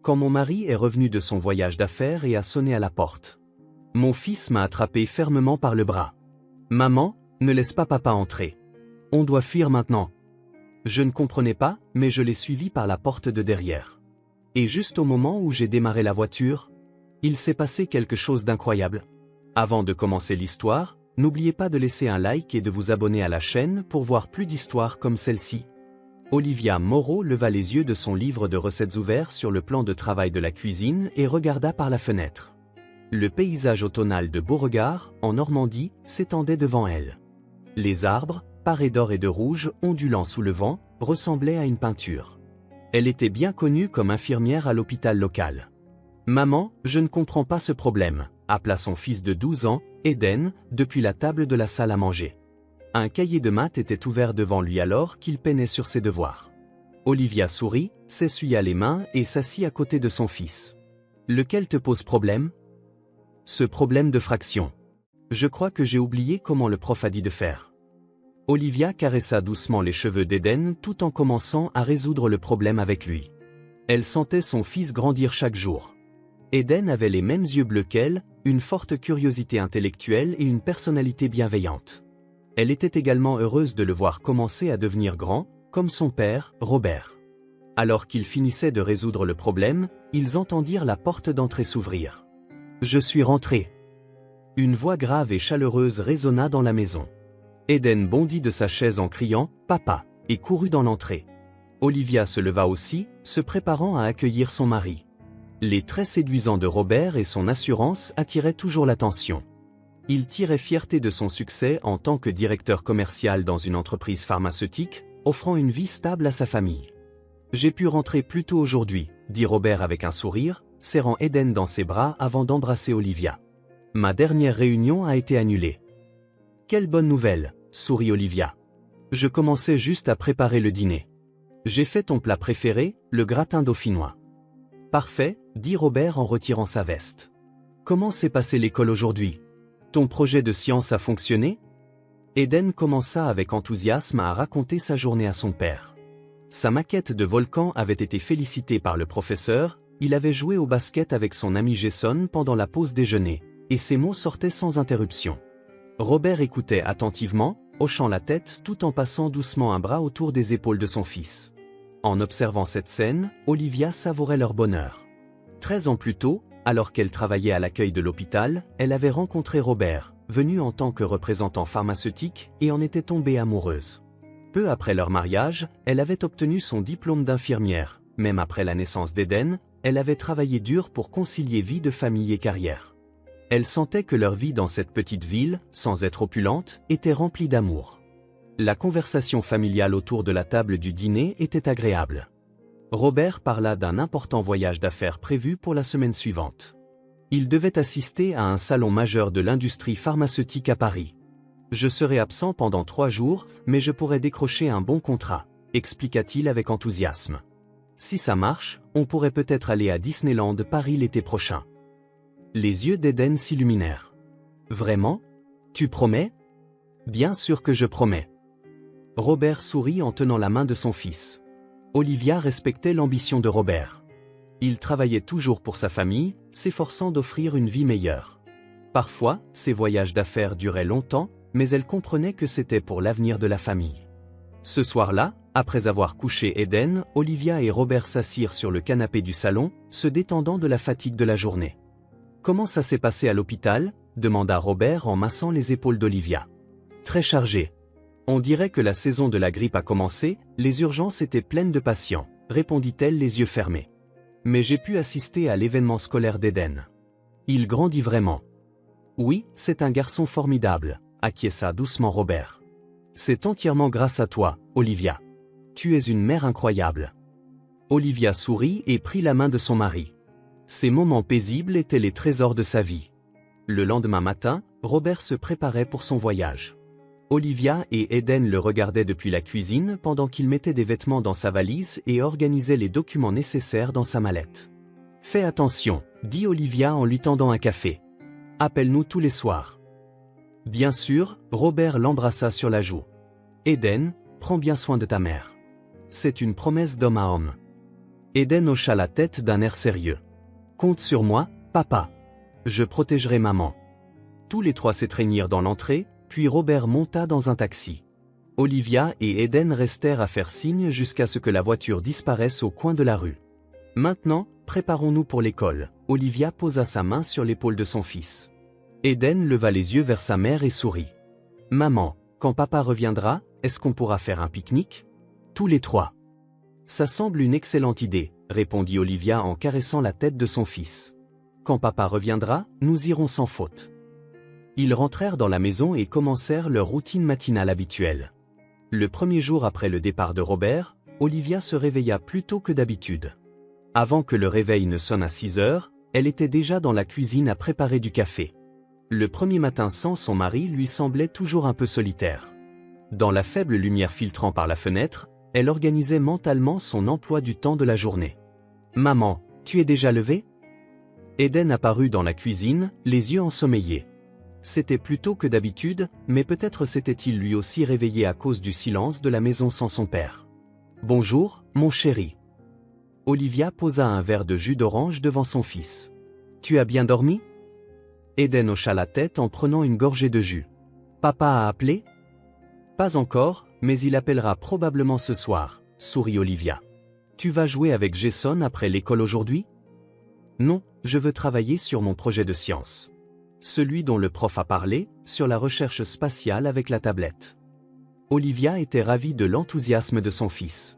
quand mon mari est revenu de son voyage d'affaires et a sonné à la porte. Mon fils m'a attrapé fermement par le bras. « Maman, ne laisse pas papa entrer. On doit fuir maintenant. » Je ne comprenais pas, mais je l'ai suivi par la porte de derrière. Et juste au moment où j'ai démarré la voiture, il s'est passé quelque chose d'incroyable. Avant de commencer l'histoire, n'oubliez pas de laisser un like et de vous abonner à la chaîne pour voir plus d'histoires comme celle-ci. Olivia Moreau leva les yeux de son livre de recettes ouvert sur le plan de travail de la cuisine et regarda par la fenêtre. Le paysage automnal de Beauregard, en Normandie, s'étendait devant elle. Les arbres, parés d'or et de rouge, ondulant sous le vent, ressemblaient à une peinture. Elle était bien connue comme infirmière à l'hôpital local. « Maman, je ne comprends pas ce problème », appela son fils de 12 ans, Eden, depuis la table de la salle à manger. Un cahier de maths était ouvert devant lui alors qu'il peinait sur ses devoirs. Olivia sourit, s'essuya les mains et s'assit à côté de son fils. « Lequel te pose problème ? » ?»« Ce problème de fraction. Je crois que j'ai oublié comment le prof a dit de faire. » Olivia caressa doucement les cheveux d'Eden tout en commençant à résoudre le problème avec lui. Elle sentait son fils grandir chaque jour. Eden avait les mêmes yeux bleus qu'elle, une forte curiosité intellectuelle et une personnalité bienveillante. Elle était également heureuse de le voir commencer à devenir grand, comme son père, Robert. Alors qu'ils finissaient de résoudre le problème, ils entendirent la porte d'entrée s'ouvrir. « Je suis rentré. » Une voix grave et chaleureuse résonna dans la maison. Eden bondit de sa chaise en criant « Papa !» et courut dans l'entrée. Olivia se leva aussi, se préparant à accueillir son mari. Les traits séduisants de Robert et son assurance attiraient toujours l'attention. Il tirait fierté de son succès en tant que directeur commercial dans une entreprise pharmaceutique, offrant une vie stable à sa famille. « J'ai pu rentrer plus tôt aujourd'hui », dit Robert avec un sourire, serrant Eden dans ses bras avant d'embrasser Olivia. « Ma dernière réunion a été annulée. » « Quelle bonne nouvelle !» sourit Olivia. « Je commençais juste à préparer le dîner. J'ai fait ton plat préféré, le gratin dauphinois. » « Parfait, » dit Robert en retirant sa veste. « Comment s'est passée l'école aujourd'hui ? Ton projet de science a fonctionné ?» Eden commença avec enthousiasme à raconter sa journée à son père. Sa maquette de volcan avait été félicitée par le professeur, il avait joué au basket avec son ami Jason pendant la pause déjeuner, et ses mots sortaient sans interruption. Robert écoutait attentivement, hochant la tête tout en passant doucement un bras autour des épaules de son fils. En observant cette scène, Olivia savourait leur bonheur. 13 ans plus tôt, alors qu'elle travaillait à l'accueil de l'hôpital, elle avait rencontré Robert, venu en tant que représentant pharmaceutique, et en était tombée amoureuse. Peu après leur mariage, elle avait obtenu son diplôme d'infirmière. Même après la naissance d'Eden, elle avait travaillé dur pour concilier vie de famille et carrière. Elle sentait que leur vie dans cette petite ville, sans être opulente, était remplie d'amour. La conversation familiale autour de la table du dîner était agréable. Robert parla d'un important voyage d'affaires prévu pour la semaine suivante. Il devait assister à un salon majeur de l'industrie pharmaceutique à Paris. « Je serai absent pendant 3 jours, mais je pourrai décrocher un bon contrat », expliqua-t-il avec enthousiasme. « Si ça marche, on pourrait peut-être aller à Disneyland Paris l'été prochain. » Les yeux d'Eden s'illuminèrent. « Vraiment ? Tu promets ? » ?»« Bien sûr que je promets. » Robert sourit en tenant la main de son fils. Olivia respectait l'ambition de Robert. Il travaillait toujours pour sa famille, s'efforçant d'offrir une vie meilleure. Parfois, ses voyages d'affaires duraient longtemps, mais elle comprenait que c'était pour l'avenir de la famille. Ce soir-là, après avoir couché Eden, Olivia et Robert s'assirent sur le canapé du salon, se détendant de la fatigue de la journée. « Comment ça s'est passé à l'hôpital ?» demanda Robert en massant les épaules d'Olivia. « Très chargé. On dirait que la saison de la grippe a commencé, les urgences étaient pleines de patients, » répondit-elle les yeux fermés. « Mais j'ai pu assister à l'événement scolaire d'Eden. Il grandit vraiment. »« Oui, c'est un garçon formidable, » acquiesça doucement Robert. « C'est entièrement grâce à toi, Olivia. Tu es une mère incroyable. » Olivia sourit et prit la main de son mari. Ces moments paisibles étaient les trésors de sa vie. Le lendemain matin, Robert se préparait pour son voyage. Olivia et Eden le regardaient depuis la cuisine pendant qu'il mettait des vêtements dans sa valise et organisait les documents nécessaires dans sa mallette. « Fais attention, » dit Olivia en lui tendant un café. « Appelle-nous tous les soirs. » Bien sûr, Robert l'embrassa sur la joue. « Eden, prends bien soin de ta mère. C'est une promesse d'homme à homme. » Eden hocha la tête d'un air sérieux. Compte sur moi, papa. Je protégerai maman. Tous les trois s'étreignirent dans l'entrée, puis Robert monta dans un taxi. Olivia et Eden restèrent à faire signe jusqu'à ce que la voiture disparaisse au coin de la rue. Maintenant, préparons-nous pour l'école. Olivia posa sa main sur l'épaule de son fils. Eden leva les yeux vers sa mère et sourit. Maman, quand papa reviendra, est-ce qu'on pourra faire un pique-nique? Tous les trois. Ça semble une excellente idée, répondit Olivia en caressant la tête de son fils. Quand papa reviendra, nous irons sans faute. Ils rentrèrent dans la maison et commencèrent leur routine matinale habituelle. Le premier jour après le départ de Robert, Olivia se réveilla plus tôt que d'habitude. Avant que le réveil ne sonne à 6 heures, elle était déjà dans la cuisine à préparer du café. Le premier matin sans son mari lui semblait toujours un peu solitaire. Dans la faible lumière filtrant par la fenêtre, elle organisait mentalement son emploi du temps de la journée. « Maman, tu es déjà levée ?» Eden apparut dans la cuisine, les yeux ensommeillés. C'était plus tôt que d'habitude, mais peut-être s'était-il lui aussi réveillé à cause du silence de la maison sans son père. « Bonjour, mon chéri. » Olivia posa un verre de jus d'orange devant son fils. « Tu as bien dormi ?» Eden hocha la tête en prenant une gorgée de jus. « Papa a appelé ?»« Pas encore, mais il appellera probablement ce soir, » sourit Olivia. « Tu vas jouer avec Jason après l'école aujourd'hui ? » Non, je veux travailler sur mon projet de science. Celui dont le prof a parlé, sur la recherche spatiale avec la tablette. Olivia était ravie de l'enthousiasme de son fils.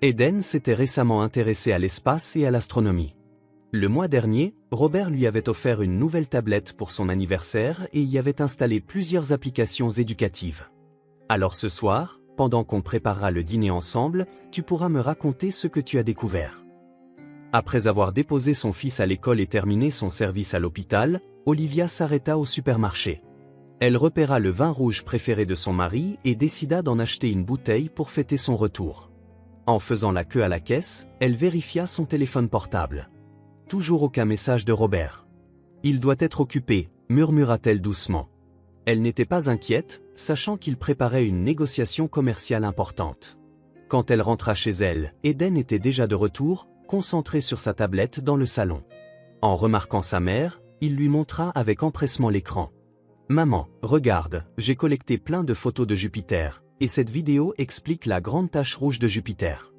Eden s'était récemment intéressé à l'espace et à l'astronomie. Le mois dernier, Robert lui avait offert une nouvelle tablette pour son anniversaire et y avait installé plusieurs applications éducatives. Alors ce soir, pendant qu'on préparera le dîner ensemble, tu pourras me raconter ce que tu as découvert. Après avoir déposé son fils à l'école et terminé son service à l'hôpital, Olivia s'arrêta au supermarché. Elle repéra le vin rouge préféré de son mari et décida d'en acheter une bouteille pour fêter son retour. En faisant la queue à la caisse, elle vérifia son téléphone portable. Toujours aucun message de Robert. « Il doit être occupé », murmura-t-elle doucement. Elle n'était pas inquiète, sachant qu'il préparait une négociation commerciale importante. Quand elle rentra chez elle, Eden était déjà de retour, concentré sur sa tablette dans le salon. En remarquant sa mère, il lui montra avec empressement l'écran. « Maman, regarde, j'ai collecté plein de photos de Jupiter, et cette vidéo explique la grande tache rouge de Jupiter. »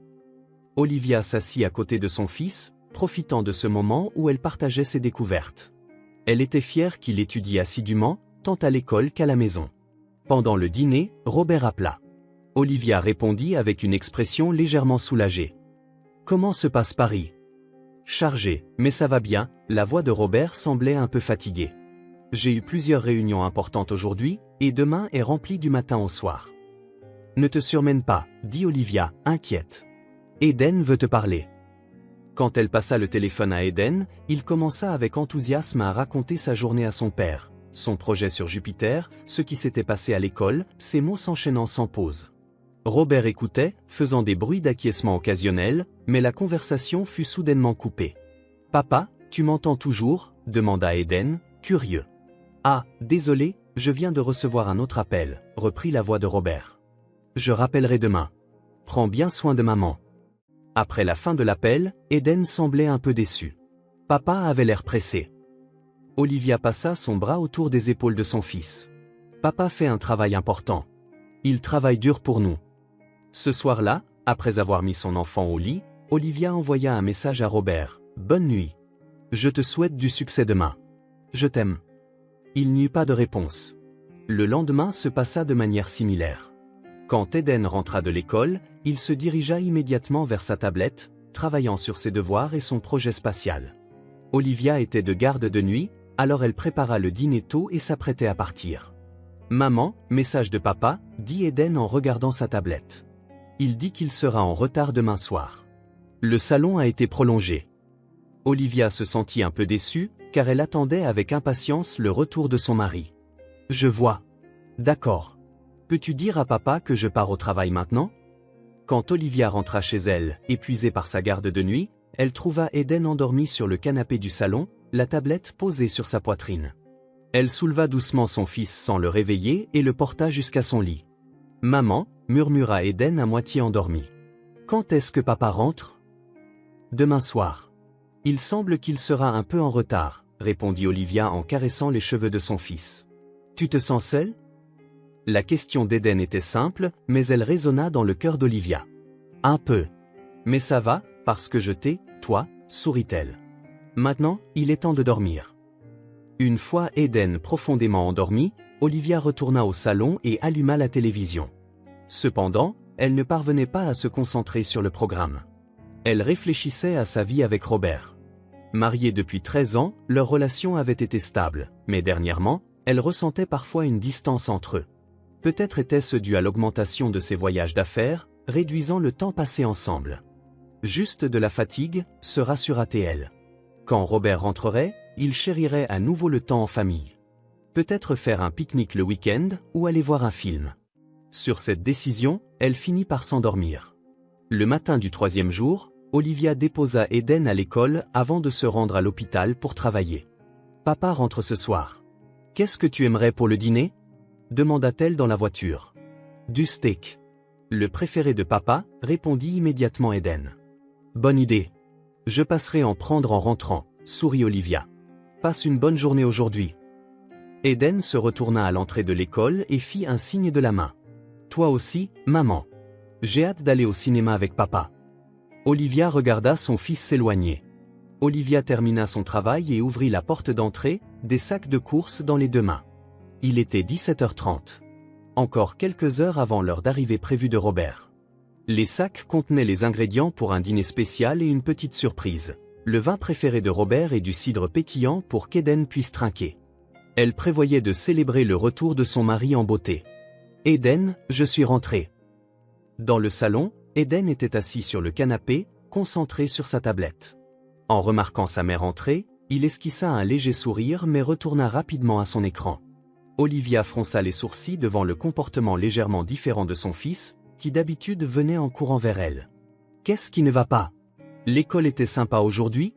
Olivia s'assit à côté de son fils, profitant de ce moment où elle partageait ses découvertes. Elle était fière qu'il étudie assidûment, tant à l'école qu'à la maison. Pendant le dîner, Robert appela. Olivia répondit avec une expression légèrement soulagée. « Comment se passe Paris ?»« Chargé, mais ça va bien », la voix de Robert semblait un peu fatiguée. « J'ai eu plusieurs réunions importantes aujourd'hui, et demain est rempli du matin au soir. »« Ne te surmène pas, » dit Olivia, inquiète. « Eden veut te parler. » Quand elle passa le téléphone à Eden, il commença avec enthousiasme à raconter sa journée à son père, son projet sur Jupiter, ce qui s'était passé à l'école, ses mots s'enchaînant sans pause. Robert écoutait, faisant des bruits d'acquiescement occasionnels, mais la conversation fut soudainement coupée. « Papa, tu m'entends toujours ?» demanda Eden, curieux. « Ah, désolé, je viens de recevoir un autre appel, » reprit la voix de Robert. « Je rappellerai demain. Prends bien soin de maman. » Après la fin de l'appel, Eden semblait un peu déçu. Papa avait l'air pressé. Olivia passa son bras autour des épaules de son fils. « Papa fait un travail important. Il travaille dur pour nous. » Ce soir-là, après avoir mis son enfant au lit, Olivia envoya un message à Robert. « Bonne nuit. Je te souhaite du succès demain. Je t'aime. » Il n'y eut pas de réponse. Le lendemain se passa de manière similaire. Quand Eden rentra de l'école, il se dirigea immédiatement vers sa tablette, travaillant sur ses devoirs et son projet spatial. Olivia était de garde de nuit, alors elle prépara le dîner tôt et s'apprêtait à partir. « Maman, message de papa », dit Eden en regardant sa tablette. Il dit qu'il sera en retard demain soir. Le salon a été prolongé. Olivia se sentit un peu déçue, car elle attendait avec impatience le retour de son mari. « Je vois. D'accord. Peux-tu dire à papa que je pars au travail maintenant ?» Quand Olivia rentra chez elle, épuisée par sa garde de nuit, elle trouva Eden endormi sur le canapé du salon, la tablette posée sur sa poitrine. Elle souleva doucement son fils sans le réveiller et le porta jusqu'à son lit. « Maman », murmura Eden à moitié endormi. « Quand est-ce que papa rentre ?» Demain soir. Il semble qu'il sera un peu en retard, répondit Olivia en caressant les cheveux de son fils. Tu te sens seule? La question d'Eden était simple, mais elle résonna dans le cœur d'Olivia. Un peu. Mais ça va, parce que je t'ai, toi, sourit-elle. Maintenant, il est temps de dormir. Une fois Eden profondément endormi, Olivia retourna au salon et alluma la télévision. Cependant, elle ne parvenait pas à se concentrer sur le programme. Elle réfléchissait à sa vie avec Robert. Mariés depuis 13 ans, leur relation avait été stable, mais dernièrement, elle ressentait parfois une distance entre eux. Peut-être était-ce dû à l'augmentation de ses voyages d'affaires, réduisant le temps passé ensemble. Juste de la fatigue, se rassura-t-elle. Quand Robert rentrerait, il chérirait à nouveau le temps en famille. Peut-être faire un pique-nique le week-end ou aller voir un film. Sur cette décision, elle finit par s'endormir. Le matin du 3e jour, Olivia déposa Eden à l'école avant de se rendre à l'hôpital pour travailler. « Papa rentre ce soir. Qu'est-ce que tu aimerais pour le dîner ?» demanda-t-elle dans la voiture. « Du steak. » Le préféré de papa, répondit immédiatement Eden. « Bonne idée. Je passerai en prendre en rentrant, » sourit Olivia. « Passe une bonne journée aujourd'hui. » Eden se retourna à l'entrée de l'école et fit un signe de la main. « Toi aussi, maman. J'ai hâte d'aller au cinéma avec papa. » Olivia regarda son fils s'éloigner. Olivia termina son travail et ouvrit la porte d'entrée, des sacs de courses dans les 2 mains. Il était 17h30. Encore quelques heures avant l'heure d'arrivée prévue de Robert. Les sacs contenaient les ingrédients pour un dîner spécial et une petite surprise. Le vin préféré de Robert et du cidre pétillant pour qu'Eden puisse trinquer. Elle prévoyait de célébrer le retour de son mari en beauté. « Eden, je suis rentrée. » Dans le salon, Eden était assis sur le canapé, concentré sur sa tablette. En remarquant sa mère entrer, il esquissa un léger sourire mais retourna rapidement à son écran. Olivia fronça les sourcils devant le comportement légèrement différent de son fils, qui d'habitude venait en courant vers elle. « Qu'est-ce qui ne va pas? L'école était sympa aujourd'hui ?»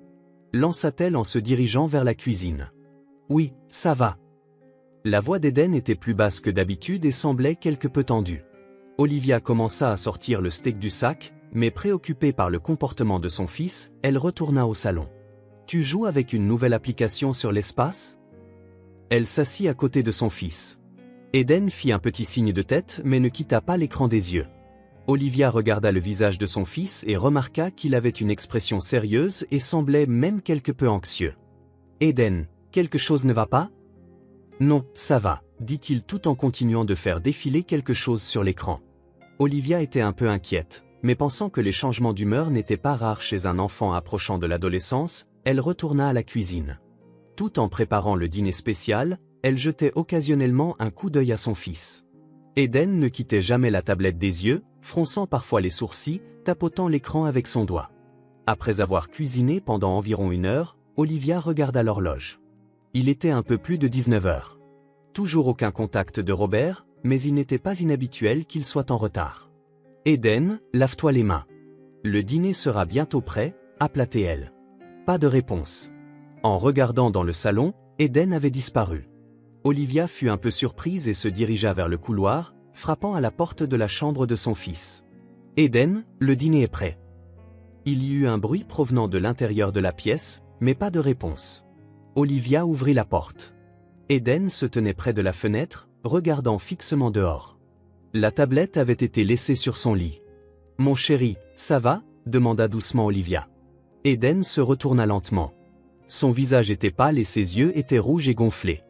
lança-t-elle en se dirigeant vers la cuisine. « Oui, ça va. » La voix d'Eden était plus basse que d'habitude et semblait quelque peu tendue. Olivia commença à sortir le steak du sac, mais préoccupée par le comportement de son fils, elle retourna au salon. « Tu joues avec une nouvelle application sur l'espace ?» Elle s'assit à côté de son fils. Eden fit un petit signe de tête mais ne quitta pas l'écran des yeux. Olivia regarda le visage de son fils et remarqua qu'il avait une expression sérieuse et semblait même quelque peu anxieux. « Eden, quelque chose ne va pas ? » « Non, ça va, » dit-il tout en continuant de faire défiler quelque chose sur l'écran. Olivia était un peu inquiète, mais pensant que les changements d'humeur n'étaient pas rares chez un enfant approchant de l'adolescence, elle retourna à la cuisine. Tout en préparant le dîner spécial, elle jetait occasionnellement un coup d'œil à son fils. Eden ne quittait jamais la tablette des yeux, fronçant parfois les sourcils, tapotant l'écran avec son doigt. Après avoir cuisiné pendant environ 1 heure, Olivia regarda l'horloge. Il était un peu plus de 19h. Toujours aucun contact de Robert, mais il n'était pas inhabituel qu'il soit en retard. « Eden, lave-toi les mains. Le dîner sera bientôt prêt, » appela-t-elle. Pas de réponse. En regardant dans le salon, Eden avait disparu. Olivia fut un peu surprise et se dirigea vers le couloir, frappant à la porte de la chambre de son fils. « Eden, le dîner est prêt. » Il y eut un bruit provenant de l'intérieur de la pièce, mais pas de réponse. Olivia ouvrit la porte. Eden se tenait près de la fenêtre, regardant fixement dehors. La tablette avait été laissée sur son lit. « Mon chéri, ça va ?» demanda doucement Olivia. Eden se retourna lentement. Son visage était pâle et ses yeux étaient rouges et gonflés.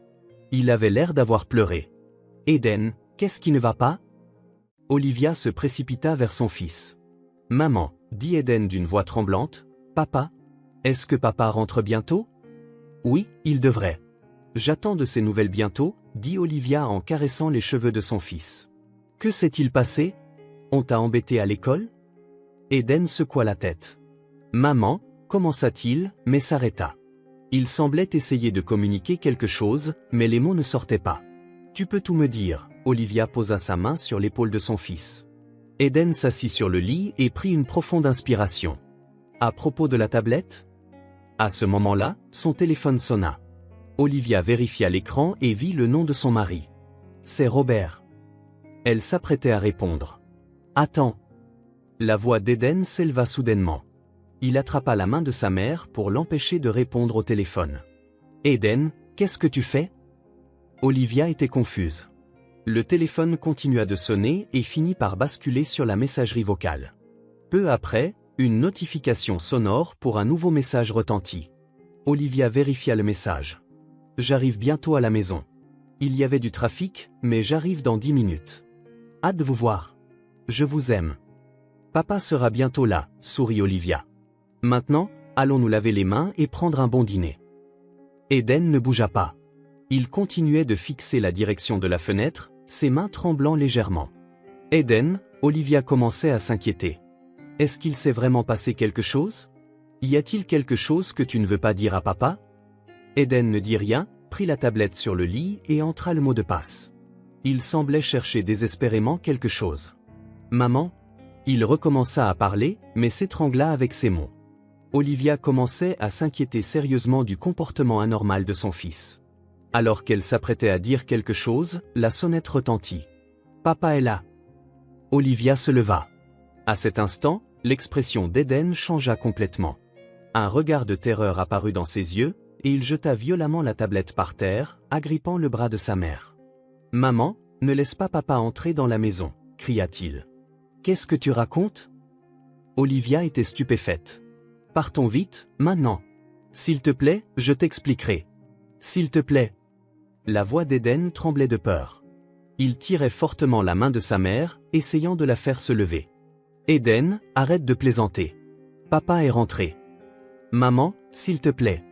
Il avait l'air d'avoir pleuré. « Eden, qu'est-ce qui ne va pas ?» Olivia se précipita vers son fils. « Maman, » dit Eden d'une voix tremblante, « papa, est-ce que papa rentre bientôt ?»« Oui, il devrait. »« J'attends de ses nouvelles bientôt, » dit Olivia en caressant les cheveux de son fils. « Que s'est-il passé? On t'a embêté à l'école ?» Eden secoua la tête. « Maman, » commença-t-il, mais s'arrêta. Il semblait essayer de communiquer quelque chose, mais les mots ne sortaient pas. « Tu peux tout me dire ?» Olivia posa sa main sur l'épaule de son fils. Eden s'assit sur le lit et prit une profonde inspiration. « À propos de la tablette ?» À ce moment-là, son téléphone sonna. Olivia vérifia l'écran et vit le nom de son mari. « C'est Robert. » Elle s'apprêtait à répondre. « Attends. » La voix d'Eden s'éleva soudainement. « Il attrapa la main de sa mère pour l'empêcher de répondre au téléphone. « Eden, qu'est-ce que tu fais ?» Olivia était confuse. Le téléphone continua de sonner et finit par basculer sur la messagerie vocale. Peu après, une notification sonore pour un nouveau message retentit. Olivia vérifia le message. « J'arrive bientôt à la maison. Il y avait du trafic, mais j'arrive dans 10 minutes. Hâte de vous voir. Je vous aime. » Papa sera bientôt là, sourit Olivia. Maintenant, allons nous laver les mains et prendre un bon dîner. Eden ne bougea pas. Il continuait de fixer la direction de la fenêtre, ses mains tremblant légèrement. Eden, Olivia commençait à s'inquiéter. Est-ce qu'il s'est vraiment passé quelque chose? Y a-t-il quelque chose que tu ne veux pas dire à papa? Eden ne dit rien, prit la tablette sur le lit et entra le mot de passe. Il semblait chercher désespérément quelque chose. Maman? Il recommença à parler, mais s'étrangla avec ses mots. Olivia commençait à s'inquiéter sérieusement du comportement anormal de son fils. Alors qu'elle s'apprêtait à dire quelque chose, la sonnette retentit. Papa est là. Olivia se leva. À cet instant, l'expression d'Eden changea complètement. Un regard de terreur apparut dans ses yeux, et il jeta violemment la tablette par terre, agrippant le bras de sa mère. « Maman, ne laisse pas papa entrer dans la maison, » cria-t-il. « Qu'est-ce que tu racontes ?» Olivia était stupéfaite. « Partons vite, maintenant. S'il te plaît, je t'expliquerai. S'il te plaît. » La voix d'Eden tremblait de peur. Il tirait fortement la main de sa mère, essayant de la faire se lever. « Eden, arrête de plaisanter. Papa est rentré. Maman, s'il te plaît. »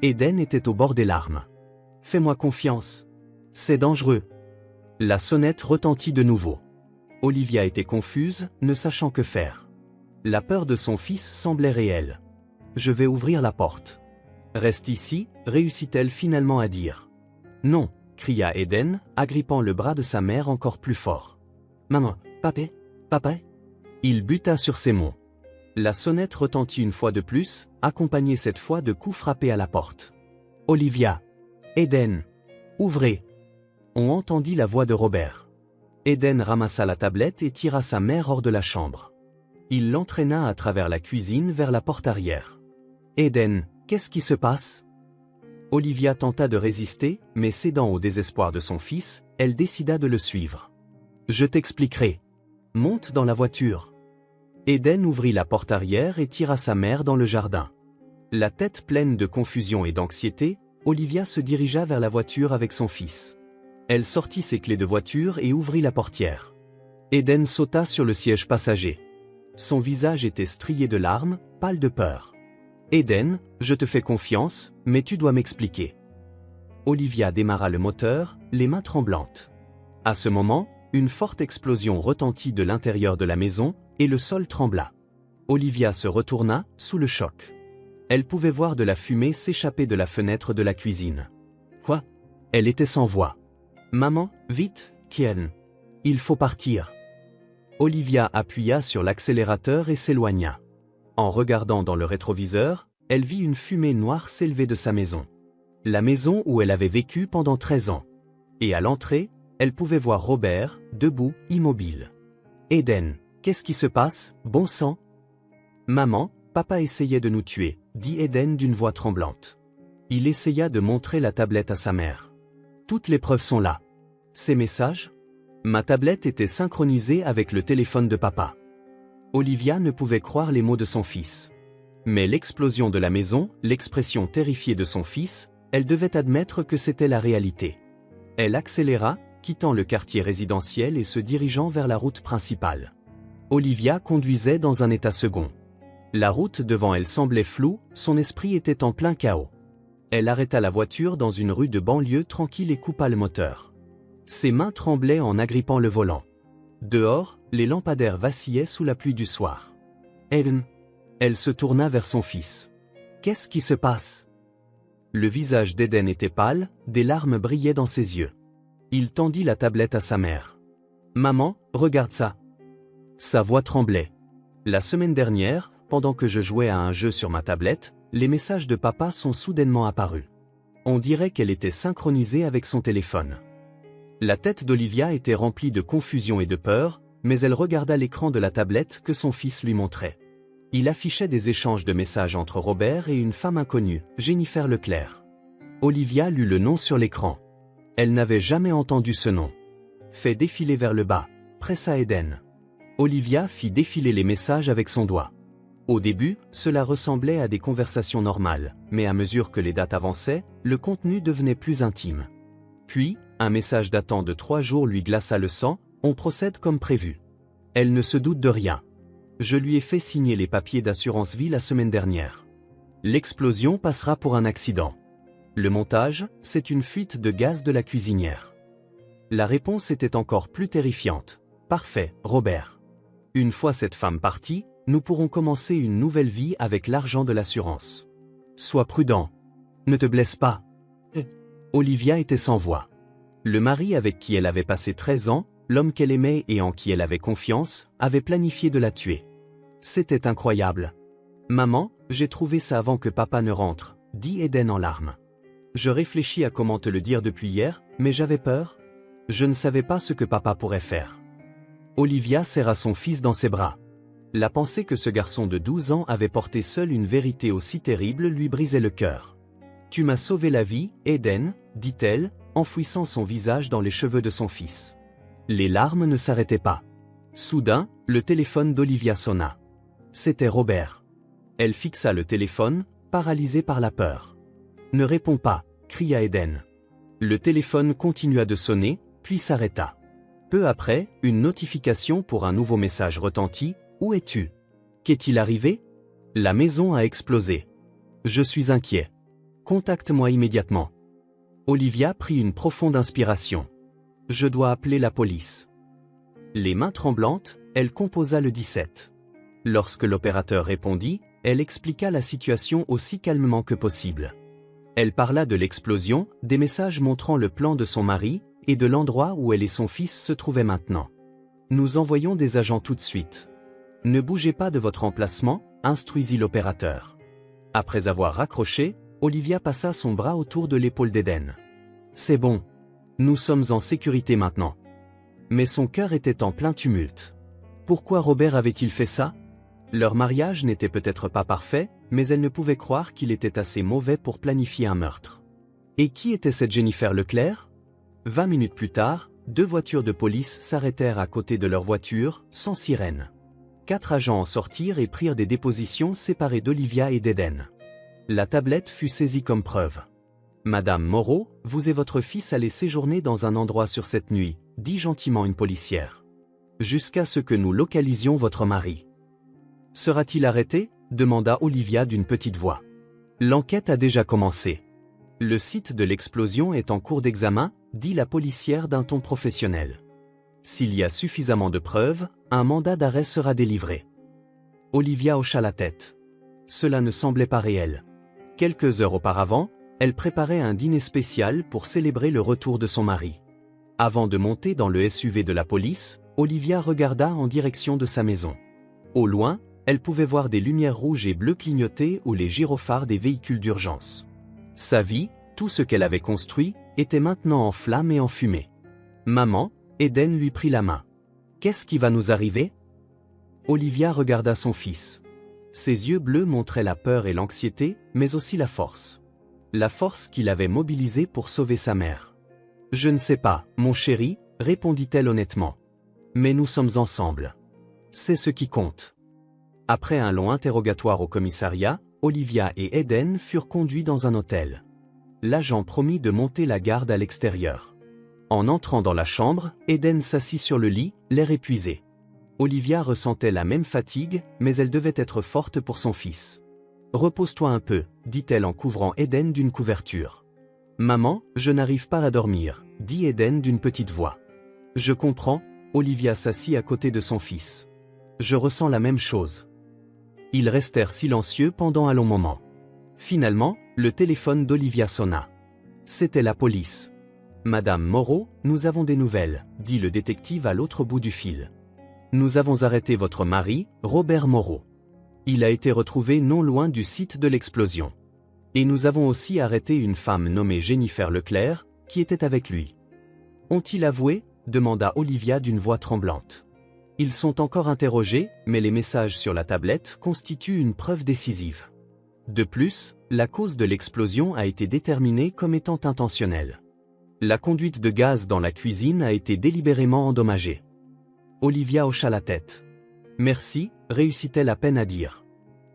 Eden était au bord des larmes. « Fais-moi confiance. C'est dangereux. » La sonnette retentit de nouveau. Olivia était confuse, ne sachant que faire. La peur de son fils semblait réelle. « Je vais ouvrir la porte. »« Reste ici », réussit-elle finalement à dire. « Non », cria Eden, agrippant le bras de sa mère encore plus fort. « Maman, papa, papa ?» Il buta sur ces mots. La sonnette retentit une fois de plus, accompagnée cette fois de coups frappés à la porte. « Olivia. Eden. Ouvrez !» On entendit la voix de Robert. Eden ramassa la tablette et tira sa mère hors de la chambre. Il l'entraîna à travers la cuisine vers la porte arrière. « Eden, qu'est-ce qui se passe ?» Olivia tenta de résister, mais cédant au désespoir de son fils, elle décida de le suivre. « Je t'expliquerai. Monte dans la voiture. » Eden ouvrit la porte arrière et tira sa mère dans le jardin. La tête pleine de confusion et d'anxiété, Olivia se dirigea vers la voiture avec son fils. Elle sortit ses clés de voiture et ouvrit la portière. Eden sauta sur le siège passager. Son visage était strié de larmes, pâle de peur. « Eden, je te fais confiance, mais tu dois m'expliquer. » Olivia démarra le moteur, les mains tremblantes. À ce moment, une forte explosion retentit de l'intérieur de la maison, et le sol trembla. Olivia se retourna, sous le choc. Elle pouvait voir de la fumée s'échapper de la fenêtre de la cuisine. Quoi? Elle était sans voix. « Maman, vite, Kien. Il faut partir. » Olivia appuya sur l'accélérateur et s'éloigna. En regardant dans le rétroviseur, elle vit une fumée noire s'élever de sa maison. La maison où elle avait vécu pendant 13 ans. Et à l'entrée, elle pouvait voir Robert, debout, immobile. « Eden, qu'est-ce qui se passe, bon sang ?»« Maman, papa essayait de nous tuer, » dit Eden d'une voix tremblante. Il essaya de montrer la tablette à sa mère. « Toutes les preuves sont là. Ces messages ? Ma tablette était synchronisée avec le téléphone de papa. » Olivia ne pouvait croire les mots de son fils. Mais l'explosion de la maison, l'expression terrifiée de son fils, elle devait admettre que c'était la réalité. Elle accéléra, quittant le quartier résidentiel et se dirigeant vers la route principale. Olivia conduisait dans un état second. La route devant elle semblait floue, son esprit était en plein chaos. Elle arrêta la voiture dans une rue de banlieue tranquille et coupa le moteur. Ses mains tremblaient en agrippant le volant. Dehors, les lampadaires vacillaient sous la pluie du soir. « Eden !» Elle se tourna vers son fils. « Qu'est-ce qui se passe ?» Le visage d'Eden était pâle, des larmes brillaient dans ses yeux. Il tendit la tablette à sa mère. « Maman, regarde ça. » Sa voix tremblait. La semaine dernière, pendant que je jouais à un jeu sur ma tablette, les messages de papa sont soudainement apparus. On dirait qu'elle était synchronisée avec son téléphone. La tête d'Olivia était remplie de confusion et de peur, mais elle regarda l'écran de la tablette que son fils lui montrait. Il affichait des échanges de messages entre Robert et une femme inconnue, Jennifer Leclerc. Olivia lut le nom sur l'écran. Elle n'avait jamais entendu ce nom. Fait défiler vers le bas, pressa Eden. Olivia fit défiler les messages avec son doigt. Au début, cela ressemblait à des conversations normales, mais à mesure que les dates avançaient, le contenu devenait plus intime. Puis, un message datant de 3 jours lui glaça le sang. On procède comme prévu. Elle ne se doute de rien. Je lui ai fait signer les papiers d'assurance vie la semaine dernière. L'explosion passera pour un accident. Le montage, c'est une fuite de gaz de la cuisinière. La réponse était encore plus terrifiante. Parfait, Robert. Une fois cette femme partie, nous pourrons commencer une nouvelle vie avec l'argent de l'assurance. Sois prudent. Ne te blesse pas. Olivia était sans voix. Le mari avec qui elle avait passé 13 ans, l'homme qu'elle aimait et en qui elle avait confiance, avait planifié de la tuer. C'était incroyable. Maman, j'ai trouvé ça avant que papa ne rentre, dit Eden en larmes. Je réfléchis à comment te le dire depuis hier, mais j'avais peur. Je ne savais pas ce que papa pourrait faire. Olivia serra son fils dans ses bras. La pensée que ce garçon de 12 ans avait porté seul une vérité aussi terrible lui brisait le cœur. Tu m'as sauvé la vie, Eden, dit-elle, enfouissant son visage dans les cheveux de son fils. Les larmes ne s'arrêtaient pas. Soudain, le téléphone d'Olivia sonna. C'était Robert. Elle fixa le téléphone, paralysée par la peur. « Ne réponds pas », cria Eden. Le téléphone continua de sonner, puis s'arrêta. Peu après, une notification pour un nouveau message retentit. « Où es-tu ? Qu'est-il arrivé ? La maison a explosé. Je suis inquiet. Contacte-moi immédiatement. » Olivia prit une profonde inspiration. Je dois appeler la police. Les mains tremblantes, elle composa le 17. Lorsque l'opérateur répondit, elle expliqua la situation aussi calmement que possible. Elle parla de l'explosion, des messages montrant le plan de son mari, et de l'endroit où elle et son fils se trouvaient maintenant. Nous envoyons des agents tout de suite. Ne bougez pas de votre emplacement, instruisit l'opérateur. Après avoir raccroché, Olivia passa son bras autour de l'épaule d'Eden. C'est bon. Nous sommes en sécurité maintenant. Mais son cœur était en plein tumulte. Pourquoi Robert avait-il fait ça ? Leur mariage n'était peut-être pas parfait, mais elle ne pouvait croire qu'il était assez mauvais pour planifier un meurtre. Et qui était cette Jennifer Leclerc ? 20 minutes plus tard, 2 voitures de police s'arrêtèrent à côté de leur voiture, sans sirène. 4 agents en sortirent et prirent des dépositions séparées d'Olivia et d'Eden. La tablette fut saisie comme preuve. Madame Moreau, vous et votre fils allez séjourner dans un endroit sur cette nuit, dit gentiment une policière. Jusqu'à ce que nous localisions votre mari. Sera-t-il arrêté ? Demanda Olivia d'une petite voix. L'enquête a déjà commencé. Le site de l'explosion est en cours d'examen, dit la policière d'un ton professionnel. S'il y a suffisamment de preuves, un mandat d'arrêt sera délivré. Olivia hocha la tête. Cela ne semblait pas réel. Quelques heures auparavant, elle préparait un dîner spécial pour célébrer le retour de son mari. Avant de monter dans le SUV de la police, Olivia regarda en direction de sa maison. Au loin, elle pouvait voir des lumières rouges et bleues clignoter ou les gyrophares des véhicules d'urgence. Sa vie, tout ce qu'elle avait construit, était maintenant en flammes et en fumée. Maman, Eden lui prit la main. « Qu'est-ce qui va nous arriver ?» Olivia regarda son fils. Ses yeux bleus montraient la peur et l'anxiété, mais aussi la force. La force qu'il avait mobilisée pour sauver sa mère. « Je ne sais pas, mon chéri, » répondit-elle honnêtement. « Mais nous sommes ensemble. C'est ce qui compte. » Après un long interrogatoire au commissariat, Olivia et Eden furent conduits dans un hôtel. L'agent promit de monter la garde à l'extérieur. En entrant dans la chambre, Eden s'assit sur le lit, l'air épuisé. Olivia ressentait la même fatigue, mais elle devait être forte pour son fils. « Repose-toi un peu, » dit-elle en couvrant Eden d'une couverture. « Maman, je n'arrive pas à dormir, » dit Eden d'une petite voix. « Je comprends. » Olivia s'assit à côté de son fils. « Je ressens la même chose. » Ils restèrent silencieux pendant un long moment. Finalement, le téléphone d'Olivia sonna. C'était la police. « Madame Moreau, nous avons des nouvelles, » dit le détective à l'autre bout du fil. « Nous avons arrêté votre mari, Robert Moreau. Il a été retrouvé non loin du site de l'explosion. Et nous avons aussi arrêté une femme nommée Jennifer Leclerc, qui était avec lui. » Ont-ils avoué ? Demanda Olivia d'une voix tremblante. « Ils sont encore interrogés, mais les messages sur la tablette constituent une preuve décisive. De plus, la cause de l'explosion a été déterminée comme étant intentionnelle. La conduite de gaz dans la cuisine a été délibérément endommagée. Olivia hocha la tête. Merci, réussit-elle à peine à dire.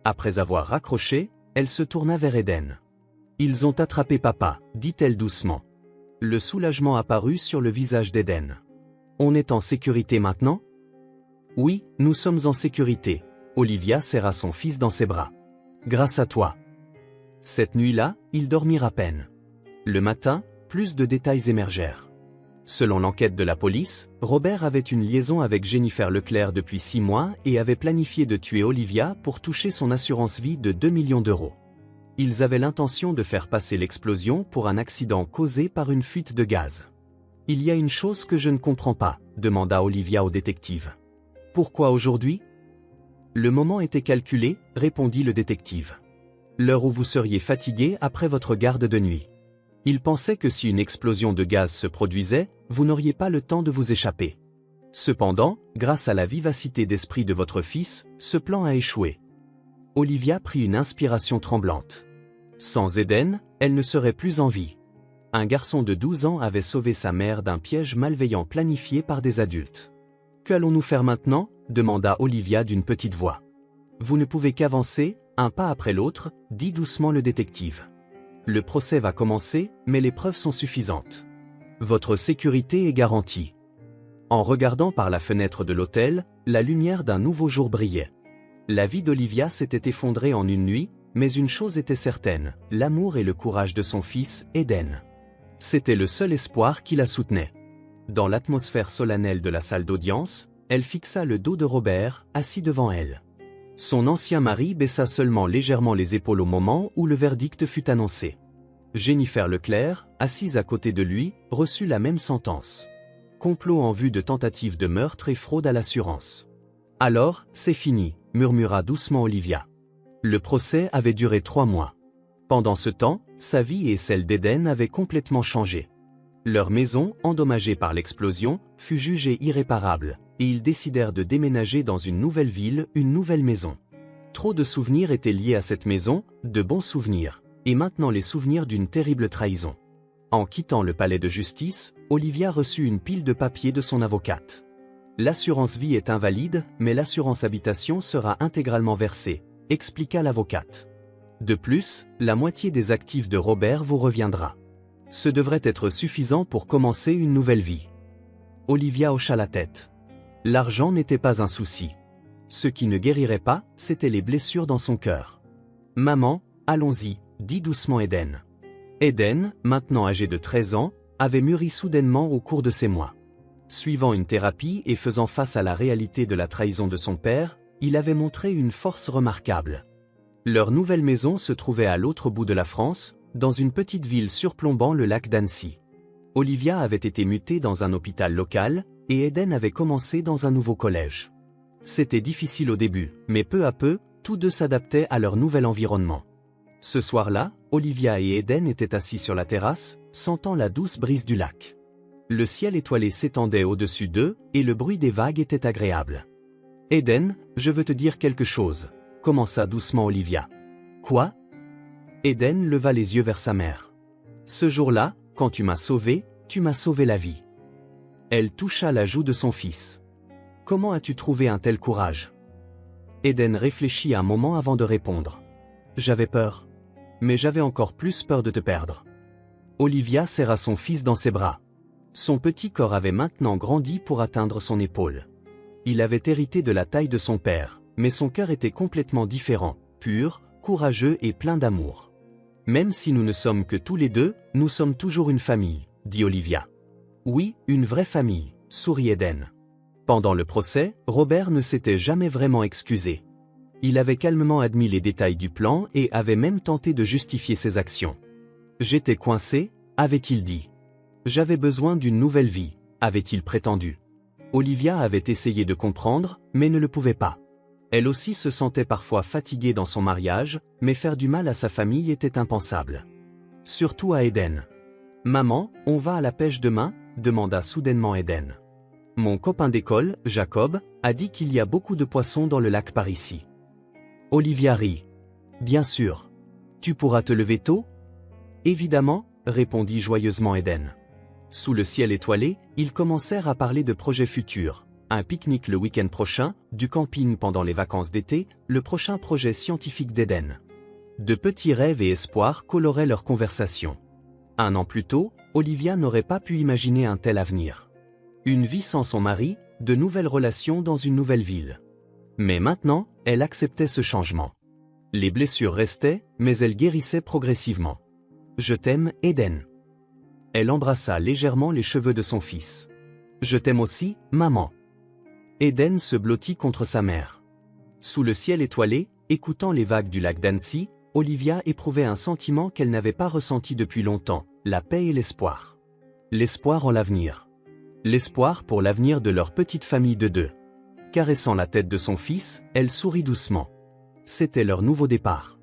Après avoir raccroché, elle se tourna vers Eden. Ils ont attrapé papa, dit-elle doucement. Le soulagement apparut sur le visage d'Eden. On est en sécurité maintenant? Oui, nous sommes en sécurité. Olivia serra son fils dans ses bras. Grâce à toi. Cette nuit-là, ils dormirent à peine. Le matin, plus de détails émergèrent. Selon l'enquête de la police, Robert avait une liaison avec Jennifer Leclerc depuis 6 mois et avait planifié de tuer Olivia pour toucher son assurance vie de 2 millions d'euros. Ils avaient l'intention de faire passer l'explosion pour un accident causé par une fuite de gaz. Il y a une chose que je ne comprends pas, demanda Olivia au détective. Pourquoi aujourd'hui? Le moment était calculé, répondit le détective. L'heure où vous seriez fatigué après votre garde de nuit. Il pensait que si une explosion de gaz se produisait, vous n'auriez pas le temps de vous échapper. Cependant, grâce à la vivacité d'esprit de votre fils, ce plan a échoué. Olivia prit une inspiration tremblante. Sans Eden, elle ne serait plus en vie. Un garçon de 12 ans avait sauvé sa mère d'un piège malveillant planifié par des adultes. Qu'allons-nous faire maintenant? Demanda Olivia d'une petite voix. Vous ne pouvez qu'avancer, un pas après l'autre, dit doucement le détective. Le procès va commencer, mais les preuves sont suffisantes. Votre sécurité est garantie. En regardant par la fenêtre de l'hôtel, la lumière d'un nouveau jour brillait. La vie d'Olivia s'était effondrée en une nuit, mais une chose était certaine, l'amour et le courage de son fils, Eden. C'était le seul espoir qui la soutenait. Dans l'atmosphère solennelle de la salle d'audience, elle fixa le dos de Robert, assis devant elle. Son ancien mari baissa seulement légèrement les épaules au moment où le verdict fut annoncé. Jennifer Leclerc, assise à côté de lui, reçut la même sentence. Complot en vue de tentative de meurtre et fraude à l'assurance. Alors, c'est fini, murmura doucement Olivia. Le procès avait duré 3 mois. Pendant ce temps, sa vie et celle d'Eden avaient complètement changé. Leur maison, endommagée par l'explosion, fut jugée irréparable, et ils décidèrent de déménager dans une nouvelle ville, une nouvelle maison. Trop de souvenirs étaient liés à cette maison, de bons souvenirs, et maintenant les souvenirs d'une terrible trahison. En quittant le palais de justice, Olivia reçut une pile de papiers de son avocate. L'assurance vie est invalide, mais l'assurance habitation sera intégralement versée, expliqua l'avocate. De plus, la moitié des actifs de Robert vous reviendra. Ce devrait être suffisant pour commencer une nouvelle vie. Olivia hocha la tête. L'argent n'était pas un souci. Ce qui ne guérirait pas, c'étaient les blessures dans son cœur. Maman, allons-y, dit doucement Eden. Eden, maintenant âgé de 13 ans, avait mûri soudainement au cours de ces mois. Suivant une thérapie et faisant face à la réalité de la trahison de son père, il avait montré une force remarquable. Leur nouvelle maison se trouvait à l'autre bout de la France, dans une petite ville surplombant le lac d'Annecy. Olivia avait été mutée dans un hôpital local, et Eden avait commencé dans un nouveau collège. C'était difficile au début, mais peu à peu, tous deux s'adaptaient à leur nouvel environnement. Ce soir-là, Olivia et Eden étaient assis sur la terrasse, sentant la douce brise du lac. Le ciel étoilé s'étendait au-dessus d'eux, et le bruit des vagues était agréable. « Eden, je veux te dire quelque chose », commença doucement Olivia. « Quoi ?» Eden leva les yeux vers sa mère. « Ce jour-là, quand tu m'as sauvé la vie. » Elle toucha la joue de son fils. « Comment as-tu trouvé un tel courage ?» Eden réfléchit un moment avant de répondre. « J'avais peur. Mais j'avais encore plus peur de te perdre. » Olivia serra son fils dans ses bras. Son petit corps avait maintenant grandi pour atteindre son épaule. Il avait hérité de la taille de son père, mais son cœur était complètement différent, pur, courageux et plein d'amour. « Même si nous ne sommes que tous les deux, nous sommes toujours une famille, » dit Olivia. « Oui, une vraie famille, » sourit Eden. Pendant le procès, Robert ne s'était jamais vraiment excusé. Il avait calmement admis les détails du plan et avait même tenté de justifier ses actions. « J'étais coincé, » avait-il dit. « J'avais besoin d'une nouvelle vie, » avait-il prétendu. Olivia avait essayé de comprendre, mais ne le pouvait pas. Elle aussi se sentait parfois fatiguée dans son mariage, mais faire du mal à sa famille était impensable. Surtout à Eden. « Maman, on va à la pêche demain ?» demanda soudainement Eden. « Mon copain d'école, Jacob, a dit qu'il y a beaucoup de poissons dans le lac par ici. Olivia rit. Bien sûr. Tu pourras te lever tôt? Évidemment, répondit joyeusement Eden. Sous le ciel étoilé, ils commencèrent à parler de projets futurs. Un pique-nique le week-end prochain, du camping pendant les vacances d'été, le prochain projet scientifique d'Eden. De petits rêves et espoirs coloraient leur conversation. 1 an plus tôt, Olivia n'aurait pas pu imaginer un tel avenir. Une vie sans son mari, de nouvelles relations dans une nouvelle ville. Mais maintenant, elle acceptait ce changement. Les blessures restaient, mais elles guérissaient progressivement. Je t'aime, Eden. Elle embrassa légèrement les cheveux de son fils. Je t'aime aussi, maman. Eden se blottit contre sa mère. Sous le ciel étoilé, écoutant les vagues du lac d'Annecy, Olivia éprouvait un sentiment qu'elle n'avait pas ressenti depuis longtemps, la paix et l'espoir. L'espoir en l'avenir. L'espoir pour l'avenir de leur petite famille de 2. Caressant la tête de son fils, elle sourit doucement. C'était leur nouveau départ.